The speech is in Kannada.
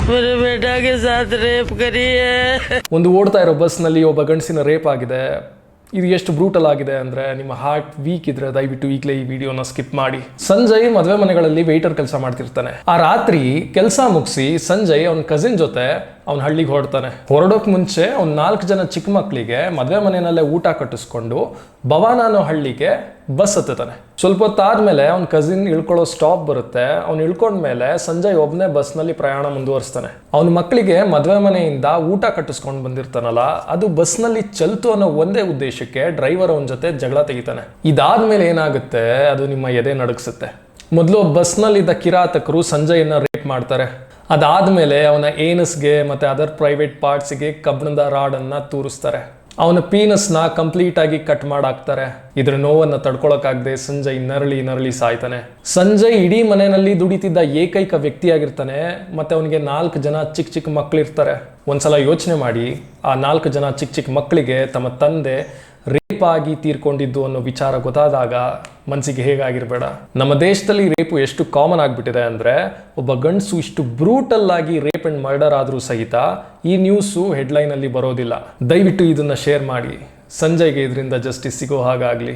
मेरे बेटा के साथ रेप करी है। ಒಂದು ಓಡ್ತಾ ಇರೋ ಬಸ್ನಲ್ಲಿ ಒಬ್ಬ ಗಂಡಸಿನ ರೇಪ್ ಆಗಿದೆ. ಇದು ಎಷ್ಟು ಬ್ರೂಟಲ್ ಆಗಿದೆ ಅಂದರೆ ನಿಮ್ಮ ಹಾರ್ಟ್ ವೀಕ್ ಇದ್ರೆ ದಯವಿಟ್ಟು ಈಗಲೇ ಈ ವಿಡಿಯೋನ ಸ್ಕಿಪ್ ಮಾಡಿ. ಸಂಜಯ್ ಮದುವೆ ಮನೆಗಳಲ್ಲಿ ವೇಟರ್ ಕೆಲಸ ಮಾಡ್ತಿರ್ತಾನೆ. ಆ ರಾತ್ರಿ ಕೆಲಸ ಮುಗಿಸಿ ಸಂಜಯ್ ಅವನ ಕಸಿನ್ ಜೊತೆ ಅವ್ನ ಹಳ್ಳಿಗೆ ಹೊರಡ್ತಾನೆ. ಹೊರಡೋಕ್ ಮುಂಚೆ ಅವ್ನ 4 ಜನ ಚಿಕ್ಕ ಮಕ್ಕಳಿಗೆ ಮದುವೆ ಮನೆಯಲ್ಲೇ ಊಟ ಕಟ್ಟಿಸ್ಕೊಂಡು ಭವಾನ ಅನ್ನೋ ಹಳ್ಳಿಗೆ ಬಸ್ ಹತ್ತಾನೆ. ಸ್ವಲ್ಪ ಹೊತ್ತಾದ್ಮೇಲೆ ಅವ್ನ ಕಸಿನ್ ಇಳ್ಕೊಳ್ಳೋ ಸ್ಟಾಪ್ ಬರುತ್ತೆ. ಅವ್ನು ಇಳ್ಕೊಂಡ್ಮೇಲೆ ಸಂಜಯ್ ಒಬ್ಬನೇ ಬಸ್ನಲ್ಲಿ ಪ್ರಯಾಣ ಮುಂದುವರಿಸ್ತಾನೆ. ಅವನ ಮಕ್ಕಳಿಗೆ ಮದುವೆ ಮನೆಯಿಂದ ಊಟ ಕಟ್ಟಿಸ್ಕೊಂಡು ಬಂದಿರ್ತಾನಲ್ಲ, ಅದು ಬಸ್ನಲ್ಲಿ ಚಲ್ತು ಅನ್ನೋ ಒಂದೇ ಉದ್ದೇಶಕ್ಕೆ ಡ್ರೈವರ್ ಅವನ ಜೊತೆ ಜಗಳ ತೆಗಿತಾನೆ. ಇದಾದ್ಮೇಲೆ ಏನಾಗುತ್ತೆ, ಅದು ನಿಮ್ಮ ಎದೆ ನಡುಗಿಸುತ್ತೆ. ಮೊದಲು ಬಸ್ನಲ್ಲಿದ್ದ ಕಿರಾತಕರು ಸಂಜಯನ್ನ ರೇಪ್ ಮಾಡ್ತಾರೆ. ಅದಾದ್ಮೇಲೆ ಅವನ ಏನಸ್ಗೆ ಮತ್ತೆ ಅದರ್ ಪ್ರೈವೇಟ್ ಪಾರ್ಟ್ಸ್ಗೆ ಕಬ್ಬಿಣದ ರಾಡನ್ನ ತೂರಿಸ್ತಾರೆ. ಅವನ ಪೀನಸ್ನ ಕಂಪ್ಲೀಟ್ ಆಗಿ ಕಟ್ ಮಾಡಾಕ್ತಾರೆ. ಇದ್ರ ನೋವನ್ನ ತಡ್ಕೊಳಕ್ಕಾಗದೆ ಸಂಜಯ್ ನರಳಿ ಸಾಯ್ತಾನೆ. ಸಂಜಯ್ ಇಡೀ ಮನೆಯಲ್ಲಿ ದುಡಿತಿದ್ದ ಏಕೈಕ ವ್ಯಕ್ತಿಯಾಗಿರ್ತಾನೆ. ಮತ್ತೆ ಅವನಿಗೆ 4 ಜನ ಚಿಕ್ಕ ಮಕ್ಕಳಿರ್ತಾರೆ. ಒಂದ್ಸಲ ಯೋಚನೆ ಮಾಡಿ, ಆ 4 ಜನ ಚಿಕ್ಕ ಮಕ್ಕಳಿಗೆ ತಮ್ಮ ತಂದೆ ರೇಪ್ ಆಗಿ ತೀರ್ಕೊಂಡಿದ್ದು ಅನ್ನೋ ವಿಚಾರ ಗೊತ್ತಾದಾಗ ಮನಸ್ಸಿಗೆ ಹೇಗಾಗಿರ್ಬೇಡ. ನಮ್ಮ ದೇಶದಲ್ಲಿ ರೇಪು ಎಷ್ಟು ಕಾಮನ್ ಆಗಿಬಿಟ್ಟಿದೆ ಅಂದರೆ, ಒಬ್ಬ ಗಂಡಸು ಇಷ್ಟು ಬ್ರೂಟಲ್ ಆಗಿ ರೇಪ್ ಅಂಡ್ ಮರ್ಡರ್ ಆದರೂ ಸಹಿತ ಈ ನ್ಯೂಸು ಹೆಡ್ಲೈನಲ್ಲಿ ಬರೋದಿಲ್ಲ. ದಯವಿಟ್ಟು ಇದನ್ನ ಶೇರ್ ಮಾಡಿ. ಸಂಜಯ್ಗೆ ಇದರಿಂದ ಜಸ್ಟಿಸ್ ಸಿಗೋ ಹಾಗಾಗಲಿ.